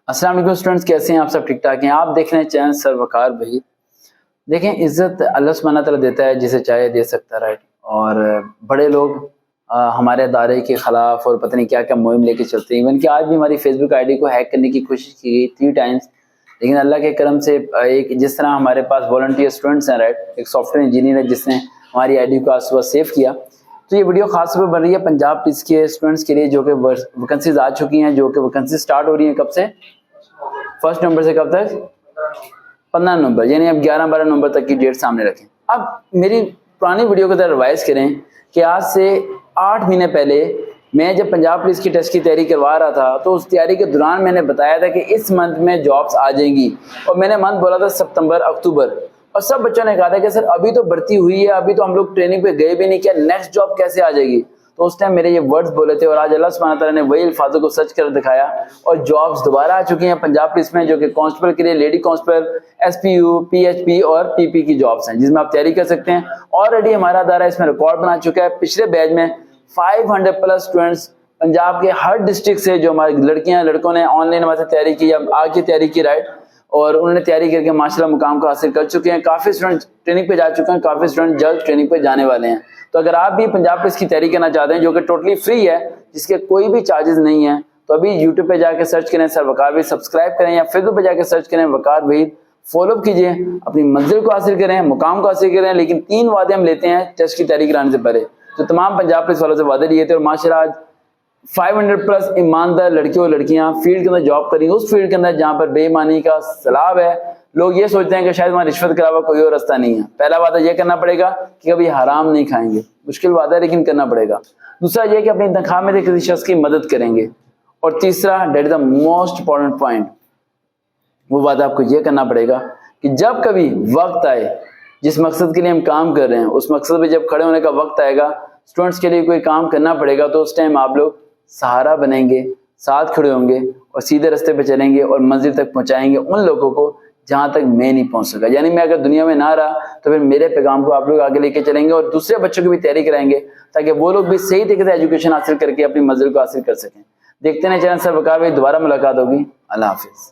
अस्सलाम वालेकुम स्टूडेंट्स, कैसे हैं आप सब? ठीक ठाक हैं? आप देख रहे हैं चैनल सर वकार भाई। देखें, इज्जत अल्लाह सुब्हानहू तआला देता है जिसे चाहे दे सकता है, राइट। और बड़े लोग हमारे अदारे के खिलाफ और पता नहीं क्या क्या मुहिम लेके चलते हैं। इवन कि आज भी हमारी फेसबुक आईडी को हैक करने की कोशिश की गई 3 टाइम्स, लेकिन अल्लाह के करम से एक जिस तरह हमारे पास वॉलंटियर स्टूडेंट्स हैं, राइट, एक सॉफ्टवेयर इंजीनियर है जिसने हमारी आईडी को आज सुबह सेव किया। तो ये वीडियो खास तौर पर बन रही है पंजाब पुलिस के स्टूडेंट्स के लिए जो कि वैकेंसीज आ चुकी हैं, जो कि वैकेंसी स्टार्ट हो रही हैं कब से? 1 नवंबर से कब तक? 15 नवंबर, यानी अब 11-12 नवंबर तक की डेट सामने रखें। अब मेरी पुरानी वीडियो को तरह रिवाइज करें कि आज से 8 महीने पहले मैं जब पंजाब पुलिस की टेस्ट की तैयारी करवा रहा था, तो उस तैयारी के दौरान मैंने बताया था कि इस मंथ में जॉब्स आ जाएंगी, और मैंने मंथ बोला था सितंबर अक्टूबर। और सब बच्चों ने कहा था कि सर अभी तो भर्ती हुई है, अभी तो हम लोग ट्रेनिंग पे गए भी नहीं, क्या नेक्स्ट जॉब कैसे आ जाएगी? तो उस टाइम मेरे ये वर्ड्स बोले थे, और आज अल्लाह सुब्हानहू तआला ने वही अल्फाजों को सच कर दिखाया और जॉब्स दोबारा आ चुकी हैं पंजाब पुलिस में, जो कि कांस्टेबल के लिए लेडी कांस्टेबल, एसपीयू, पीएचपी और पीपी की जॉब्स हैं, जिसमें आप तैयारी कर सकते हैं। ऑलरेडी हमारा अदारा इसमें रिकॉर्ड बना चुका है। पिछले बैच में 500 प्लस स्टूडेंट्स पंजाब के हर डिस्ट्रिक्ट से, जो हमारी लड़कियां लड़कों ने ऑनलाइन हमारे तैयारी की या आगे तैयारी की, राइट, और उन्होंने तैयारी करके माशाल्लाह मुकाम को हासिल कर चुके हैं। काफ़ी स्टूडेंट ट्रेनिंग पे जा चुके हैं, काफ़ी स्टूडेंट जल्द ट्रेनिंग पे जाने वाले हैं। तो अगर आप भी पंजाब पुलिस की तैयारी करना चाहते हैं, जो कि टोटली फ्री है, जिसके कोई भी चार्जेस नहीं है, तो अभी यूट्यूब पे जाके सर्च करें सर वकार भाई, सब्सक्राइब करें, या फेसबुक पे जाके सर्च करें वकार भाई, फॉलो कीजिए, अपनी मंजिल को हासिल करें, मुकाम को हासिल करें। लेकिन 3 वादे हम लेते हैं टेस्ट की तैयारी कराने से पहले, तो तमाम पंजाब पुलिस वालों से वादे लिए थे, और माशाल्लाह आज 500 प्लस ईमानदार लड़के और लड़कियां फील्ड के अंदर जॉब करेंगे, उस फील्ड के अंदर जहां पर बेईमानी का सैलाब है। लोग ये सोचते हैं कि शायद वहां रिश्वत के अलावा कोई और रास्ता नहीं है। पहला वादा यह करना पड़ेगा कि कभी हराम नहीं खाएंगे, मुश्किल वादा है लेकिन करना पड़ेगा। दूसरा यह कि अपनी तनख्वाह में से किसी शख्स की मदद करेंगे। और तीसरा, date is the most important point, वो वादा आपको यह करना पड़ेगा कि जब कभी वक्त आए, जिस मकसद के लिए हम काम कर रहे हैं, उस मकसद पे जब खड़े होने का वक्त आएगा, स्टूडेंट्स के लिए कोई काम करना पड़ेगा, तो उस टाइम आप लोग सहारा बनेंगे, साथ खड़े होंगे और सीधे रास्ते पे चलेंगे और मंजिल तक पहुंचाएंगे उन लोगों को जहां तक मैं नहीं पहुंच सका। यानी मैं अगर दुनिया में ना रहा तो फिर मेरे पैगाम को आप लोग आगे लेके चलेंगे और दूसरे बच्चों की भी तैयारी कराएंगे, ताकि वो लोग भी सही तरीके से एजुकेशन हासिल करके अपनी मंजिल को हासिल कर सकें। देखते हैं चैनल सर वकार भाई, दोबारा मुलाकात होगी। अल्लाह हाफिज।